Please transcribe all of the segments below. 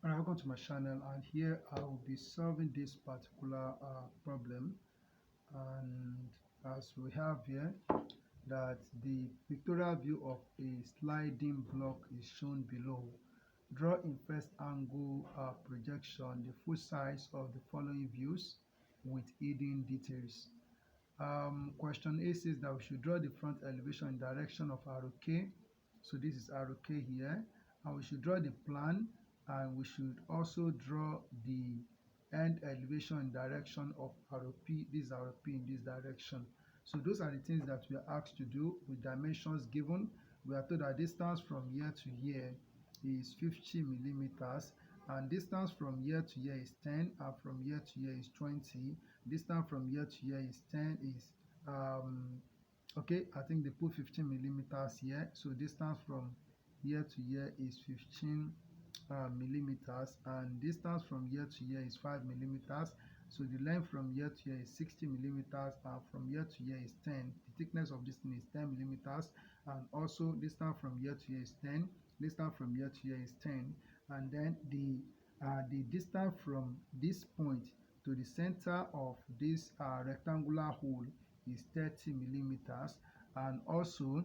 Alright, welcome to my channel, and here I will be solving this particular problem. And as we have here, that the pictorial view of a sliding block is shown below. Draw in first angle projection the full size of the following views with hidden details. Question A says that we should draw the front elevation in direction of arrow K. So this is arrow K here, and we should draw the plan, and we should also draw the end elevation in direction of arrow P. This is arrow P in this direction. So those are the things that we are asked to do with dimensions given. We are told that distance from here to here is 50 millimeters, and distance from here to here is 10, and from here to here is 20. Distance from here to here is 10 is okay, I think they put 15 millimeters here. So distance from here to here is 15 millimeters, and distance from here to here is 5 millimeters. So the length from here to here is 60 millimeters, and from here to here is 10. The thickness of this thing is 10 millimeters, and also distance from here to here is 10. Distance from here to here is 10, and then the distance from this point to the center of this rectangular hole is 30 millimeters, and also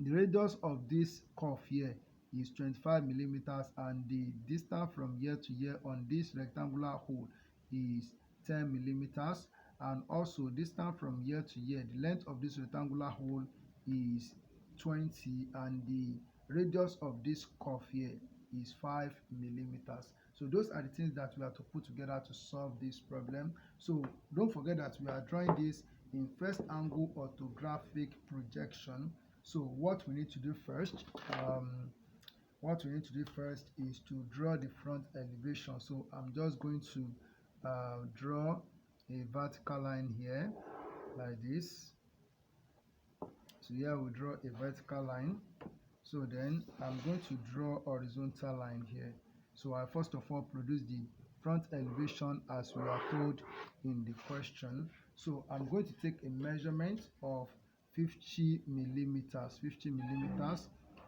the radius of this curve here is 25 millimeters, and the distance from here to here on this rectangular hole is 10 millimeters, and also distance from here to here, the length of this rectangular hole is 20, and the radius of this curve here is 5 millimeters. So those are the things that we have to put together to solve this problem. So don't forget that we are drawing this in first angle orthographic projection. So what we need to do first, is to draw the front elevation. So I'm just going to draw a vertical line here like this. So here we draw a vertical line. So then I'm going to draw a horizontal line here. So I first of all produce the front elevation as we are told in the question. So I'm going to take a measurement of 50 millimeters.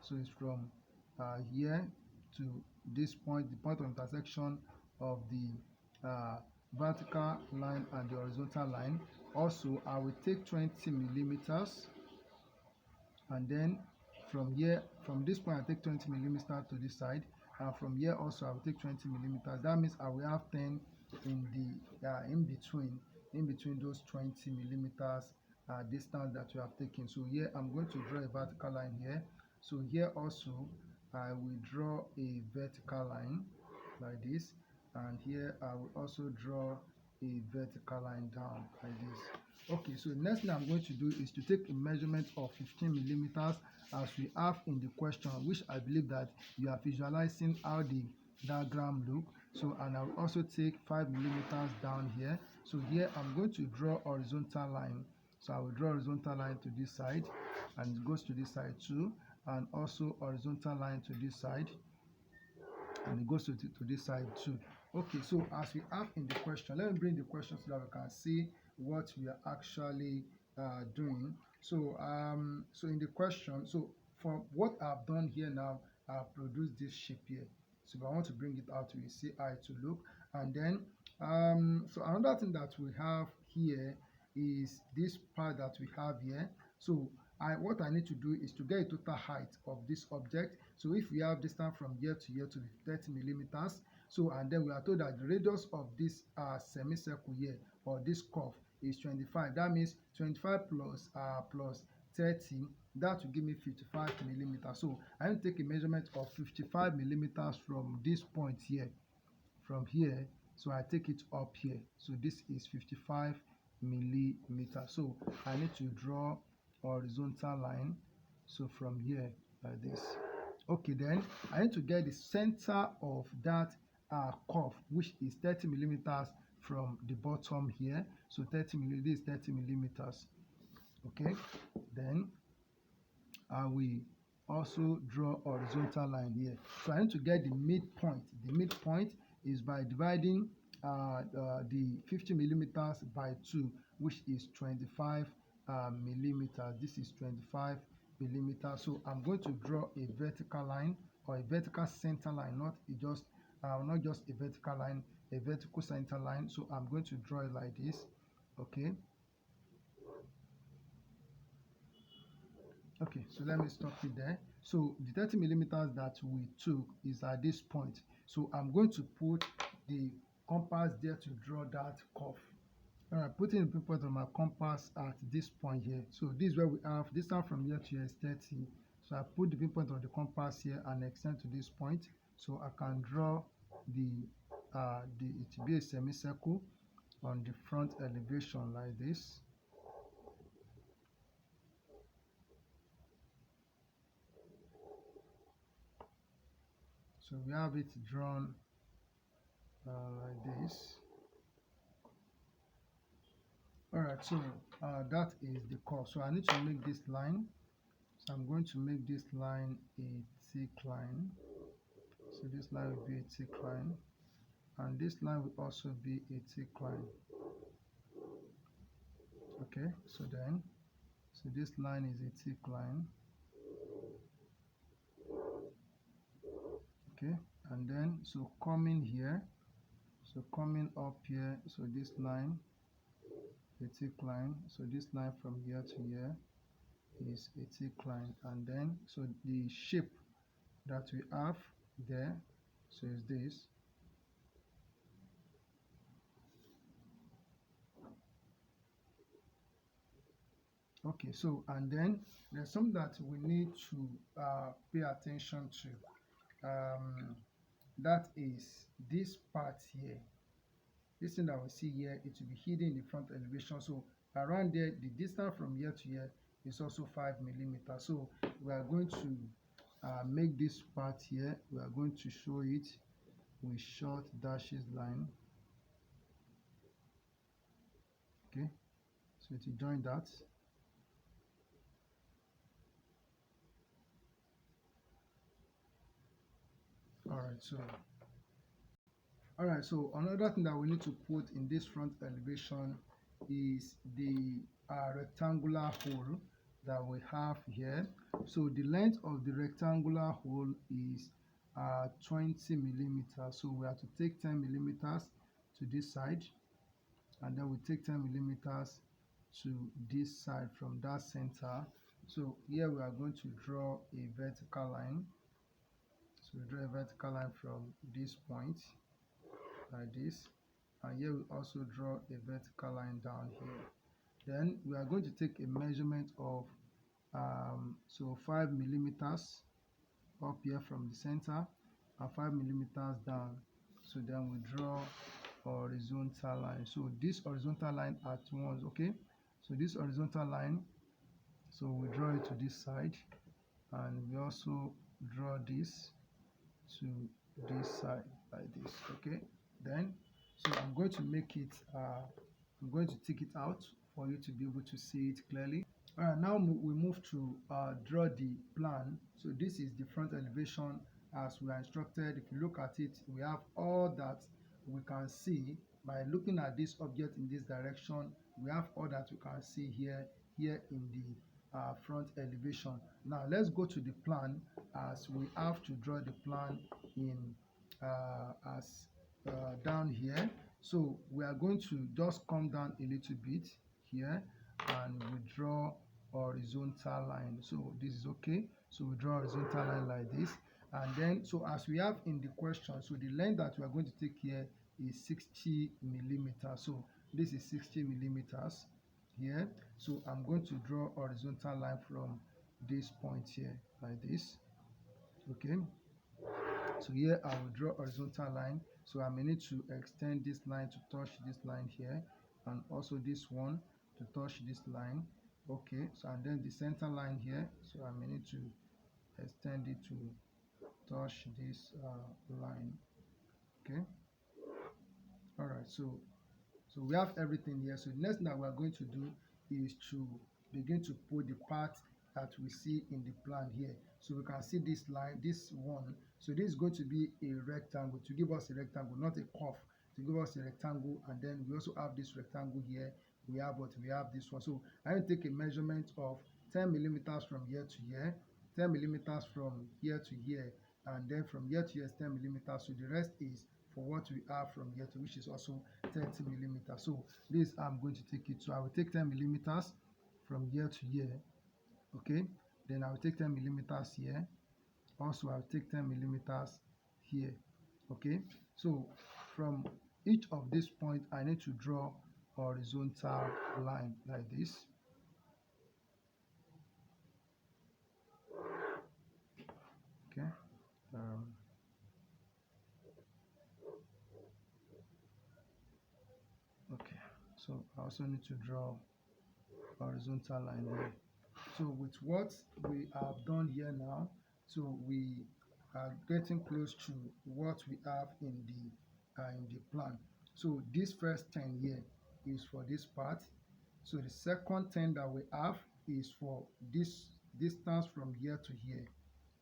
So it's from here to this point, the point of intersection of the vertical line and the horizontal line. Also, I will take 20 millimeters, and then from here, from this point, I take 20 millimeters to this side, and from here also I will take 20 millimeters. That means I will have 10 in the in between those 20 millimeters distance that you have taken. So here I'm going to draw a vertical line here. So here also I will draw a vertical line like this, and here I will also draw a vertical line down like this. Okay, so next thing I'm going to do is to take a measurement of 15 millimeters as we have in the question, which I believe that you are visualizing how the diagram look. So, and I'll also take 5 millimeters down here. So here I'm going to draw horizontal line. So I will draw horizontal line to this side, and it goes to this side too, and also horizontal line to this side, and it goes to this side too. Okay, so as we have in the question, let me bring the question so that we can see what we are actually doing. So so in the question, so from what I've done here now, I've produced this shape here. So if I want to bring it out, we see how it to look. And then so another thing that we have here is this part that we have here. So what I need to do is to get a total height of this object. So if we have distance from here to here to 30 millimeters, so and then we are told that the radius of this semicircle here, or this curve, is 25. That means 25 plus 30, that will give me 55 millimeters. So I need to take a measurement of 55 millimeters from this point here, from here. So I take it up here. So this is 55 millimeters. So I need to draw a horizontal line. So from here like this. Okay, then I need to get the center of that curve, which is 30 millimeters from the bottom here. So 30 millimeters, 30 millimeters. Okay, then I will also draw a horizontal line here. So I need to get the midpoint. The midpoint is by dividing the 50 millimeters by 2, which is 25 millimeters. This is 25 millimeters. So I'm going to draw a vertical line, or a vertical center line, not just not just a vertical line, a vertical center line. So I'm going to draw it like this. Okay. Okay, so let me stop it there. So the 30 millimeters that we took is at this point. So I'm going to put the compass there to draw that curve. All right, putting the pinpoint on my compass at this point here. So this is where we have distance from here to here is 30. So I put the pinpoint on the compass here and extend to this point. So I can draw it will be a semicircle on the front elevation like this. So we have it drawn like this. All right, so that is the curve. So I need to make this line. So I'm going to make this line a thick line. So this line will be a thick line, and this line will also be a thick line. Okay, so this line is a thick line. Okay, and then so coming here, so coming up here, so this line, a thick line. So this line from here to here is a thick line, and then so the shape that we have there, so is this. Okay, so and then there's something that we need to pay attention to. That is this part here. This thing that we see here, it will be hidden in the front elevation. So around there, the distance from here to here is also 5 millimeters. So we are going to make this part here. We are going to show it with short dashes line. Okay, so to join that. All right, so another thing that we need to put in this front elevation is the rectangular hole that we have here. So the length of the rectangular hole is 20 millimeters. So we have to take 10 millimeters to this side, and then we take 10 millimeters to this side from that center. So here we are going to draw a vertical line. So we draw a vertical line from this point like this, and here we also draw a vertical line down here. Then we are going to take a measurement of 5 millimeters up here from the center and 5 millimeters down. So then we draw horizontal line. So this horizontal line at once. Okay, so this horizontal line, so we draw it to this side, and we also draw this to this side like this. Okay, then so I'm going to make it I'm going to take it out for you to be able to see it clearly. All right, now we move to draw the plan. So this is the front elevation as we are instructed. If you look at it, we have all that we can see by looking at this object in this direction. We have all that we can see here in the front elevation. Now let's go to the plan, as we have to draw the plan in down here. So we are going to just come down a little bit here, and we draw horizontal line. So this is okay. So we draw horizontal line like this, and then so as we have in the question, so the length that we are going to take here is 60 millimeters. So this is 60 millimeters here. So I'm going to draw horizontal line from this point here like this. Okay, so here I will draw horizontal line. So I may need to extend this line to touch this line here, and also this one to touch this line. Okay, so and then the center line here, so I may need to extend it to touch this line. Okay, all right, so we have everything here. So the next thing that we are going to do is to begin to put the part that we see in the plan here. So we can see this line, this one. So this is going to be a rectangle, to give us a rectangle, not a curve, to give us a rectangle. And then we also have this rectangle here. We have this one. So I will take a measurement of 10 millimeters from here to here, 10 millimeters from here to here, and then from here to here is 10 millimeters. So the rest is for what we have from here to, which is also 30 millimeters. So this I'm going to take it. So I will take 10 millimeters from here to here. Okay, then I will take 10 millimeters here. Also I'll take 10 millimeters here. Okay, so from each of these points I need to draw a horizontal line like this. Okay, okay, so I also need to draw a horizontal line there. So with what we have done here now, so we are getting close to what we have in the plan. So this first 10 here is for this part. So the second 10 that we have is for this distance from here to here.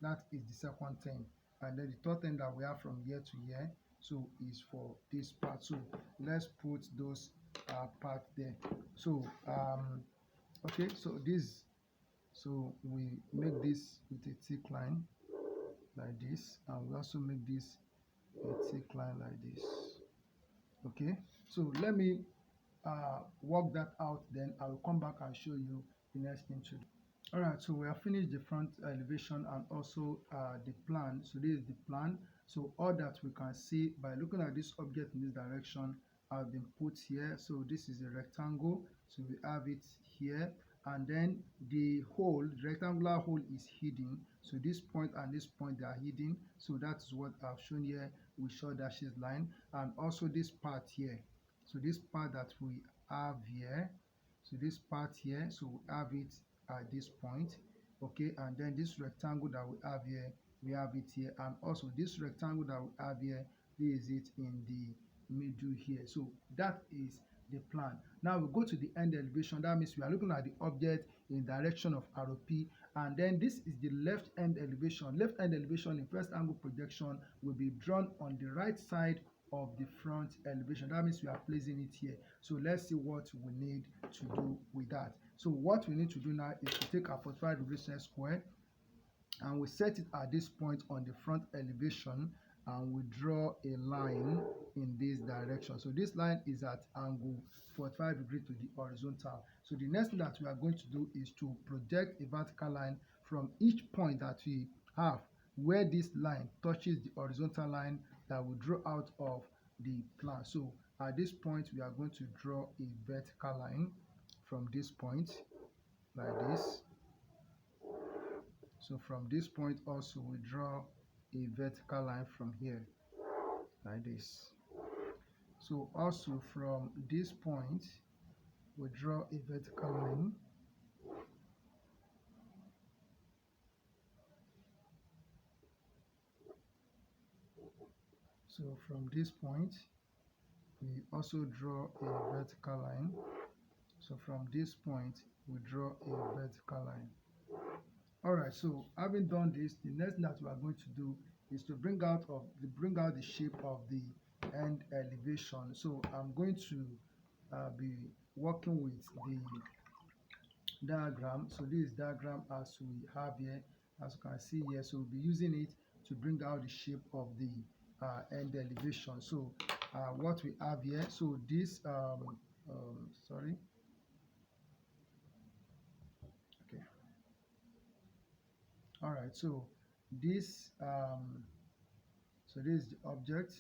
That is the second 10. And then the third 10 that we have from here to here, so is for this part. So let's put those parts there. So okay, so this, so we make this with a thick line like this, and we also make this a thick line like this. Okay, so let me work that out, then I will come back and show you the next thing to do. All right, so we have finished the front elevation and also the plan. So this is the plan. So all that we can see by looking at this object in this direction have been put here. So this is a rectangle, so we have it here, and then the hole, the rectangular hole, is hidden. So this point and this point, they are hidden. So that is what I've shown here with short dashes line, and also this part here. So this part that we have here, so this part here, so we have it at this point. Okay, and then this rectangle that we have here, we have it here, and also this rectangle that we have here, this is it in the middle here. So that is the plan. Now we go to the end elevation. That means we are looking at the object in direction of ROP, and then this is the left end elevation. Left end elevation in first angle projection will be drawn on the right side of the front elevation. That means we are placing it here. So let's see what we need to do with that. So what we need to do now is to take our 45-degree set square, and we set it at this point on the front elevation, and we draw a line in this direction. So this line is at angle 45 degrees to the horizontal. So the next thing that we are going to do is to project a vertical line from each point that we have where this line touches the horizontal line that we draw out of the plan. So at this point we are going to draw a vertical line from this point like this. So from this point also we draw a vertical line from here like this. So also from this point we draw a vertical line. So from this point we also draw a vertical line. So from this point we draw a vertical line. Alright, so having done this, the next thing that we are going to do is to bring out the shape of the end elevation. So I'm going to be working with the diagram. So this diagram as we have here, as you can see here. So we'll be using it to bring out the shape of the end elevation. So what we have here, so this sorry, okay, all right, so this so this is the object.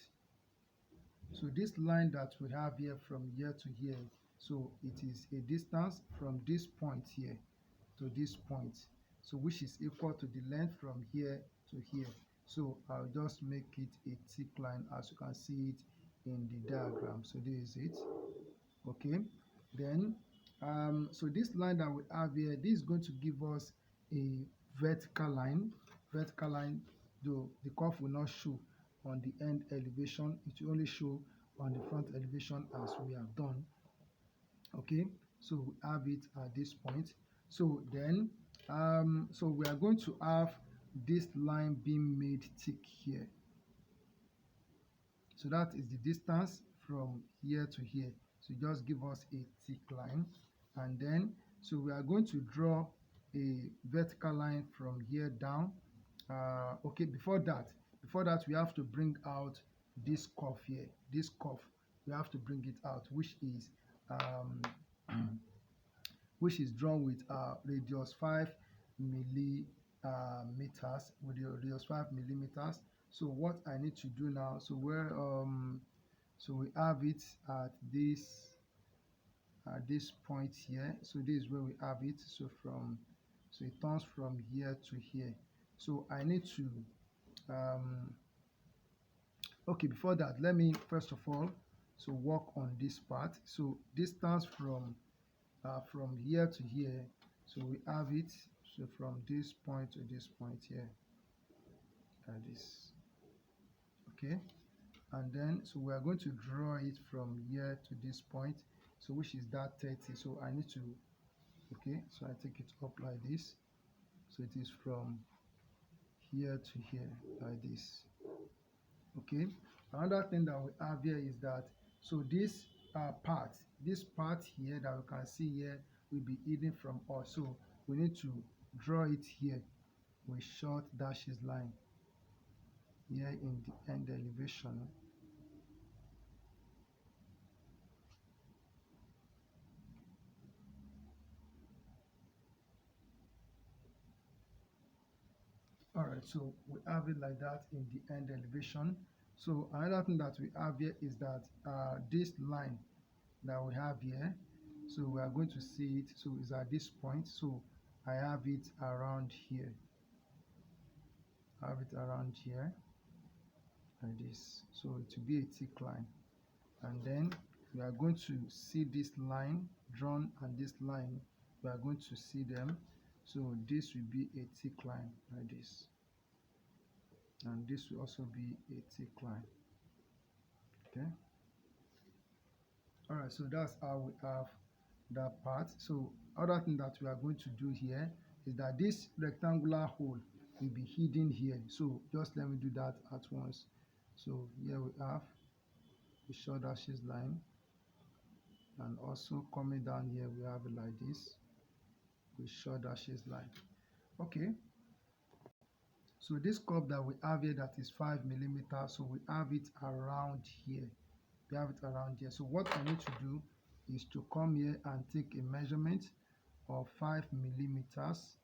So this line that we have here from here to here, so it is a distance from this point here to this point, so which is equal to the length from here to here. So I'll just make it a thick line as you can see it in the diagram. So this is it. Okay, then so this line that we have here, this is going to give us a vertical line. Though the curve will not show on the end elevation, it will only show on the front elevation as we have done. Okay, so we have it at this point. So then so we are going to have this line being made thick here. So that is the distance from here to here. So just give us a thick line, and then so we are going to draw a vertical line from here down, Okay, before that we have to bring out this curve here. This curve, we have to bring it out, which is um, which is drawn with radius 5 millimeters, with the radius 5 millimeters. So what I need to do now, so we have it at this point here. So this is where we have it. So it turns from here to here. So I need to okay, before that, let me first of all work on this part. So distance from here to here, so we have it, so from this point to this point here, like this. Okay, and then so we are going to draw it from here to this point, so which is that 30. So I need to, okay, so I take it up like this, so it is from here to here, like this. Okay, another thing that we have here is that, so this part here that we can see here will be hidden from us, so we need to draw it here with short dashes line here in the end elevation. All right, so we have it like that in the end elevation. So another thing that we have here is that this line that we have here, so we are going to see it, so it's at this point, so I have it around here, like this, so it will be a thick line. And then we are going to see this line drawn, and this line, we are going to see them, so this will be a thick line like this, and this will also be a thick line. Okay, all right, so that's how we have that part. So other thing that we are going to do here is that this rectangular hole will be hidden here, so just let me do that at once. So here we have the short dashes line, and also coming down here we have it like this with short dashes line. Okay, so this curve that we have here, that is 5 millimeters, so we have it around here, so what I need to do is to come here and take a measurement of 5 millimeters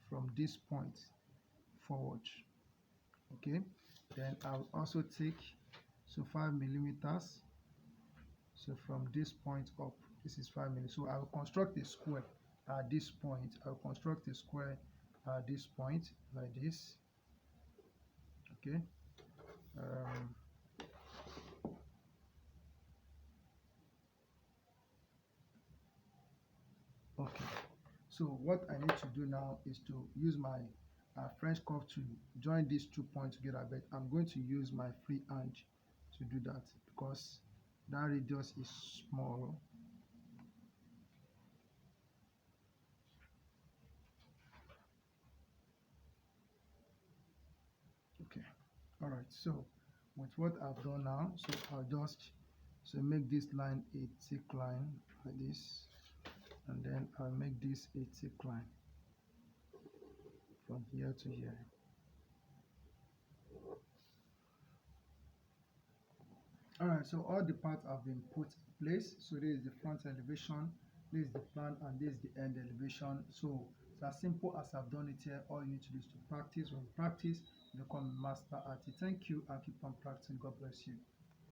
from this point forward. Okay, then I'll also take 5 millimeters, so from this point up, this is 5 millimeters. So I will construct a square at this point. Like this. Okay, okay, so what I need to do now is to use my French curve to join these 2 points together, but I'm going to use my free hand to do that because that radius is small. Okay, all right, so with what I've done now, so I'll just make this line a thick line like this, and then I'll make this a thick line from here to here. All right, so all the parts have been put in place. So this is the front elevation, this is the plan, and this is the end elevation. So it's as simple as I've done it here. All you need to do is to practice. When you practice, you become a master at it. Thank you, and keep on practicing. God bless you.